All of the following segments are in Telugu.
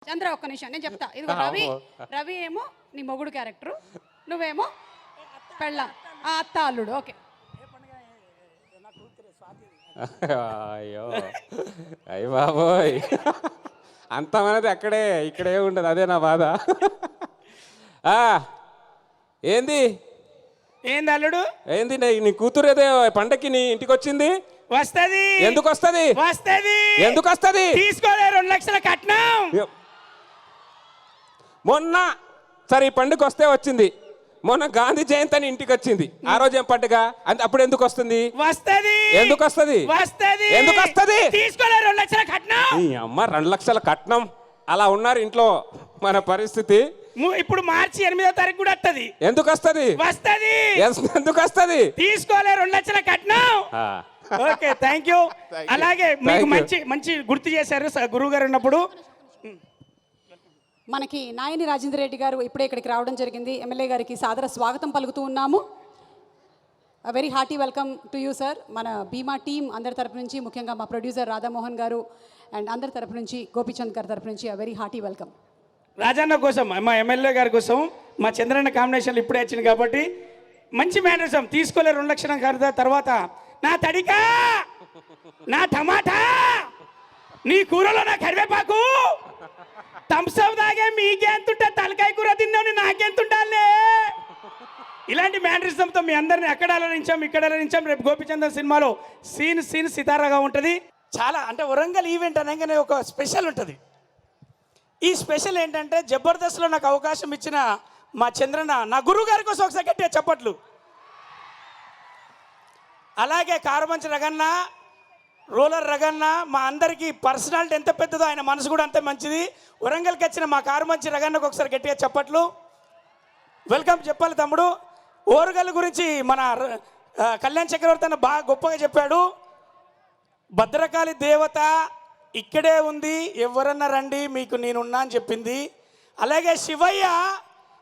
చంద్ర ఒక్క నిమిషం నేను చెప్తా. ఇదిగో రవి, రవి ఏమో నీ మొగుడు క్యారెక్టర్, నువ్వేమో పెళ్ళ అత్త అల్లుడు. ఓకే. అయ్యో అయ్య బాబోయ్, అంతమనేది అక్కడే ఇక్కడే ఉండదు, అదే నా బాధ. ఏంది ఏంది అల్లుడు? ఏంది నీ కూతురు ఏదో పండక్కి నీ ఇంటికి వచ్చింది? వస్తది. ఎందుకు వస్తది? వస్తది. ఎందుకు వస్తది? తీసుకోలే 2 లక్షల కట్నం. మొన్న సరే ఈ పండుగ వస్తే వచ్చింది, మొన్న గాంధీ జయంతి అని ఇంటికి వచ్చింది, ఆ రోజు ఏం పండుగ? అప్పుడు ఎందుకు వస్తుంది? వస్తది. ఎందుకు వస్తది? వస్తది. ఎందుకు వస్తది? తీసుకోలే 2 లక్షల కట్నం. ఈ అమ్మ 2 లక్షల కట్నం, అలా ఉన్నారు ఇంట్లో మన పరిస్థితి. ఇప్పుడు మార్చి 8వ తారీఖు కూడా వస్తది. ఎందుకు వస్తది? వస్తది. ఎందుకు వస్తది? తీసుకోలే 2 లక్షల కట్నం. Okay, thank you. అలాగే మీకు మంచి మంచి గుర్తు చేశారు గురువు గారు ఉన్నప్పుడు. మనకి నాయని రాజేంద్ర రెడ్డి గారు ఇప్పుడే ఇక్కడికి రావడం జరిగింది. ఎమ్మెల్యే గారికి సాదర స్వాగతం పలుకుతూ ఉన్నాము. Very hearty welcome to you sir. మన బీమా టీం అందరి తరపు నుంచి, ముఖ్యంగా మా ప్రొడ్యూసర్ రాధామోహన్ గారు అండ్ అందరి తరపు నుంచి, గోపీచంద్ గారి తరపు నుంచి వెరీ హార్టీ వెల్కమ్. రాజన్న కోసం, మా ఎమ్మెల్యే గారి కోసం, మా చంద్రన్న కాంబినేషన్లు ఇప్పుడే వచ్చింది కాబట్టి మంచి మేనరిజం. తీసుకోలే 2 లక్షల ఖరీదు. తర్వాత నా తడికా, నా టమాటా, నీ కూరలో నా కరివేపాకు, థమ్స్అప్ తాగే మీకెంతుంటే తలకాయ కూర తిన్నాను నాకెంతుండాలే. ఇలాంటి మేనరిజంతో మీ అందరిని అక్కడ అలరించాం, ఇక్కడ అలరించాం. రేపు గోపిచందన్ సినిమాలో సీన్ సితారాగా ఉంటుంది. చాలా అంటే వరంగల్ ఈవెంట్ అనగానే ఒక స్పెషల్ ఉంటుంది. ఈ స్పెషల్ ఏంటంటే జబర్దస్త్లో నాకు అవకాశం ఇచ్చిన మా చంద్రన్న, నా గురువు గారి కోసం ఒకసారి గట్టిగా చప్పట్లు. అలాగే కారుమంచి రగన్న, రోలర్ రగన్న, మా అందరికీ పర్సనాలిటీ ఎంత పెద్దదో ఆయన మనసు కూడా అంతే మంచిది. వరంగల్కి వచ్చిన మా కారుమంచి రగన్నకు ఒకసారి గట్టిగా చప్పట్లు. వెల్కమ్ చెప్పాలి తమ్ముడు. ఓరుగల్ గురించి మన కళ్యాణ్ చక్రవర్తి అన్న బాగా గొప్పగా చెప్పాడు. భద్రకాళి దేవత ఇక్కడే ఉంది, ఎవరన్నా రండి మీకు నేనున్నా అని చెప్పింది. అలాగే శివయ్య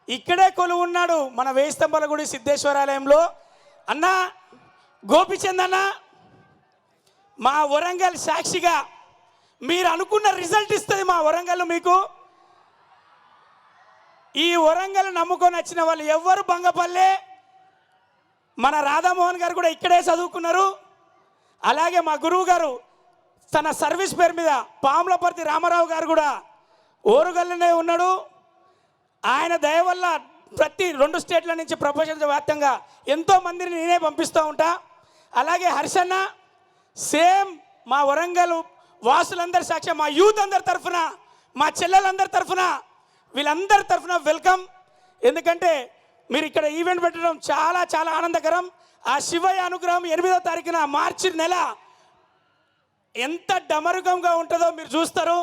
ఇక్కడే కొలువు ఉన్నాడు మన వేయి స్తంభాల గుడి సిద్ధేశ్వరాలయంలో. అన్న గోపిచంద్ అన్న, మా వరంగల్ సాక్షిగా మీరు అనుకున్న రిజల్ట్ ఇస్తుంది మా వరంగల్ మీకు. ఈ వరంగల్ నమ్ముకొని వచ్చిన వాళ్ళు ఎవ్వరు బంగపల్లె. మన రాధామోహన్ గారు కూడా ఇక్కడే చదువుకున్నారు. అలాగే మా గురువు గారు తన సర్వీస్ పేరు మీద పాములపర్తి రామారావు గారు కూడా ఓరుగల్లోనే ఉన్నాడు. ఆయన దయ వల్ల ప్రతి 2 స్టేట్ల నుంచి ప్రపంచ వ్యాప్తంగా ఎంతో మందిని నేనే పంపిస్తూ ఉంటా. అలాగే హర్షన్న సేమ్ మా వరంగల్ వాసులందరి సాక్షి, మా యూత్ అందరి తరఫున, మా చెల్లెలందరి తరఫున, వీళ్ళందరి తరఫున వెల్కమ్. ఎందుకంటే మీరు ఇక్కడ ఈవెంట్ పెట్టడం చాలా చాలా ఆనందకరం. ఆ శివయ్య అనుగ్రహం 8వ తారీఖున మార్చి నెల ఎంత డమరుకంగా ఉంటుందో మీరు చూస్తారు.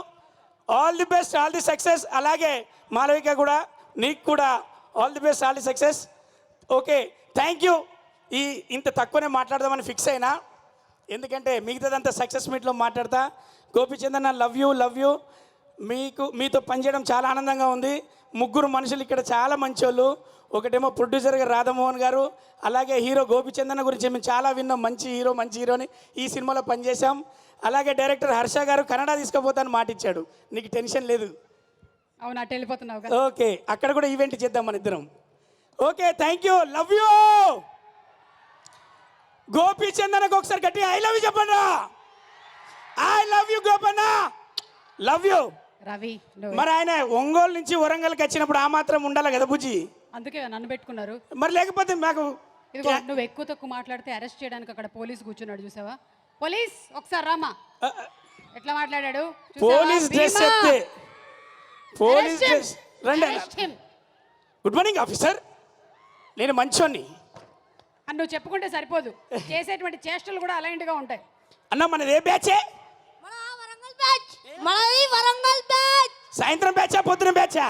All the best, all the success. అలాగే మాలవిక కూడా, నీకు కూడా all the best, all the success. Okay, thank you. ఇంత తక్కువనే మాట్లాడదామని ఫిక్స్ అయినా, ఎందుకంటే మిగతాదంతా సక్సెస్ మీట్లో మాట్లాడతా. గోపిచందన్న లవ్ యూ. మీతో పనిచేయడం చాలా ఆనందంగా ఉంది. 3 మనుషులు ఇక్కడ చాలా మంచోళ్ళు. ఒకటేమో ప్రొడ్యూసర్ గారు రాధామోహన్ గారు, అలాగే హీరో గోపిచందన్న గురించి మేము చాలా విన్నాం. మంచి హీరోని ఈ సినిమాలో పనిచేశాం. అలాగే డైరెక్టర్ హర్ష గారు కన్నడ తీసుకుపోతాను మాట ఇచ్చాడు. నీకు టెన్షన్ లేదు. అవునా, వెళ్ళిపోతున్నావు. ఓకే, అక్కడ కూడా ఈవెంట్ చేద్దాం మన ఇద్దరం. Okay, thank you, love you. గోపిచందనకు ఒకసారి గట్టి ఐ లవ్ యూ చెప్పండి. I love you Gopanna, love you. Ravi మరి ఆయన ఒంగోలు నుంచి వరంగల్కి వచ్చినప్పుడు ఆ మాత్రం ఉండాలి కదా బుజ్జి, అందుకే నన్ను పెట్టుకున్నారు. మరి లేకపోతే మాకు నువ్వు ఎక్కువ తక్కువ మాట్లాడితే అరెస్ట్ చేయడానికి అక్కడ పోలీస్ కూర్చున్నాడు చూసావా? పోలీస్ ఒకసారి రామా, ఎట్లా మాట్లాడాడు? పోలీస్ డ్రెస్ చెప్తే పోలీస్ డ్రెస్ రండి. గుడ్ మార్నింగ్ ఆఫీసర్, నేను మంచోని అని నువ్వు చెప్పుకుంటే సరిపోదు, చేసేటువంటి చేష్టలు కూడా అలాంటిగా ఉంటాయి. అన్న మనది ఏ బ్యాచే? వరంగల్ బ్యాచ్. సాయంత్రం బ్యాచా పొద్దున బ్యాచా?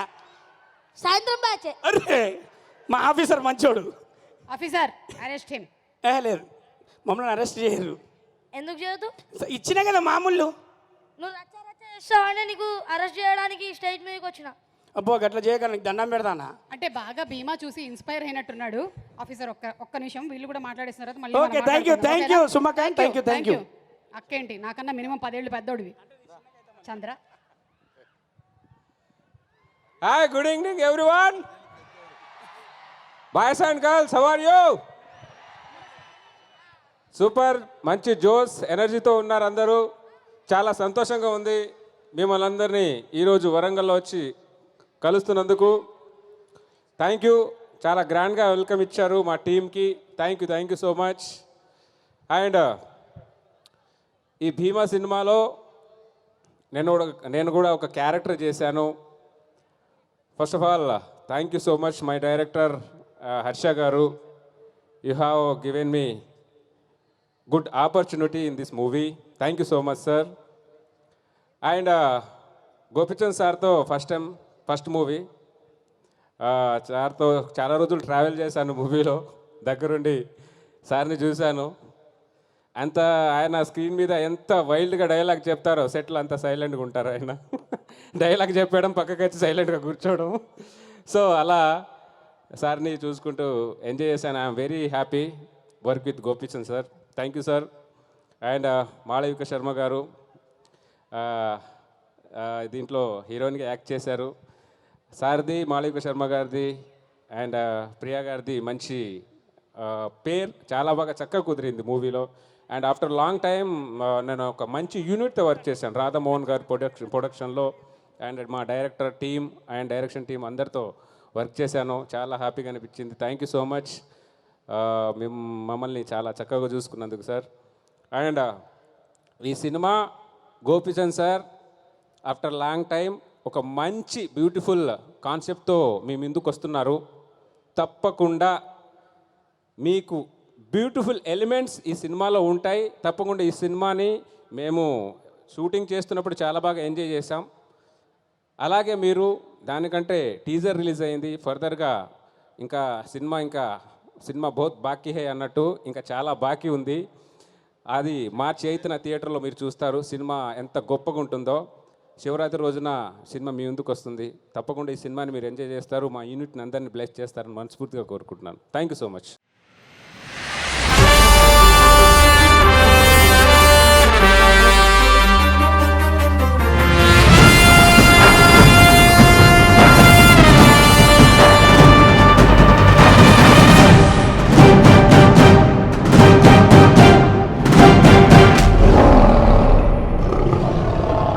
సాయంత్రం బ్యాచ్. అరే మా ఆఫీసర్ మంచోడు. Officer arrest him. లేదు, మమ్మల్ని అరెస్ట్ చేయరు. ఎందుకు చేయదు? ఇచ్చినా కదా మామూలు. నువ్వు రచ్చ చేస్తావని నీకు అరెస్ట్ చేయడానికి స్టేజ్ మీదకి వచ్చిన. అబ్బో గట్లా చేయక నీకు దండం పెడతానా? అంటే బాగా బీమా చూసి ఇన్స్పైర్ అయినట్టున్నాడు ఆఫీసర్. ఒక్క నిమిషం, వీళ్ళు కూడా మాట్లాడేసిన తర్వాత మళ్ళీ. Okay, thank you Sumakanth, thank you. అక్కేంటి నాకన్నా మినిమం 10 ఏళ్ళు పెద్దోడివి Chandra. Hi, good evening everyone. Boys and girls, how are you? Super, మంచి జోస్ ఎనర్జీతో ఉన్నారు అందరూ. చాలా సంతోషంగా ఉంది మిమ్మల్ని అందరినీ ఈరోజు వరంగల్లో వచ్చి కలుస్తున్నందుకు. Thank you. చాలా గ్రాండ్గా వెల్కమ్ ఇచ్చారు మా టీంకి. Thank you so much. And ఈ భీమా సినిమాలో నేను కూడా ఒక క్యారెక్టర్ చేశాను. First of all thank you so much my director Harsha garu. You have given me good opportunity in this movie. Thank you so much sir. And Gopichand సార్తో ఫస్ట్ మూవీ. సార్తో చాలా రోజులు ట్రావెల్ చేశాను మూవీలో. దగ్గరుండి సార్ని చూశాను. అంత ఆయన స్క్రీన్ మీద ఎంత వైల్డ్గా డైలాగ్ చెప్తారో, సెట్లు అంత సైలెంట్గా ఉంటారు ఆయన. డైలాగ్ చెప్పడం, పక్కకి వచ్చి సైలెంట్గా కూర్చోవడం. సో అలా సార్ని చూసుకుంటూ ఎంజాయ్ చేశాను. I'm very happy work with Gopichand sir. Thank you sir. And Malavika Sharma గారు దీంట్లో హీరోయిన్గా యాక్ట్ చేశారు. సార్ది, మాళవిక శర్మ గారిది అండ్ ప్రియా గారిది మంచి పేర్ చాలా బాగా చక్కగా కుదిరింది మూవీలో. అండ్ ఆఫ్టర్ లాంగ్ టైం నేను ఒక మంచి యూనిట్తో వర్క్ చేశాను రాధామోహన్ గారి ప్రొడక్షన్లో. అండ్ మా director team and direction team అందరితో వర్క్ చేశాను. చాలా హ్యాపీగా అనిపించింది. థ్యాంక్ యూ సో మచ్ మమ్మల్ని చాలా చక్కగా చూసుకున్నందుకు సార్. అండ్ ఈ cinema Gopichand sir after long time ఒక మంచి బ్యూటిఫుల్ కాన్సెప్ట్తో మీ ముందుకు వస్తున్నారు. తప్పకుండా మీకు బ్యూటిఫుల్ ఎలిమెంట్స్ ఈ సినిమాలో ఉంటాయి. తప్పకుండా ఈ సినిమాని మేము షూటింగ్ చేస్తున్నప్పుడు చాలా బాగా ఎంజాయ్ చేశాం. అలాగే మీరు దానికంటే టీజర్ రిలీజ్ అయింది. ఫర్దర్గా ఇంకా సినిమా బహుత్ బాకీ హై అన్నట్టు ఇంకా చాలా బాకీ ఉంది. అది మార్చి 8న థియేటర్లో మీరు చూస్తారు సినిమా ఎంత గొప్పగా ఉంటుందో. శివరాత్రి రోజున సినిమా మీ ముందుకు వస్తుంది. తప్పకుండా ఈ సినిమాని మీరు ఎంజాయ్ చేస్తారు. మా యూనిట్ని అందరినీ బ్లెస్ చేస్తారని మనస్ఫూర్తిగా కోరుకుంటున్నాను. Thank you so much.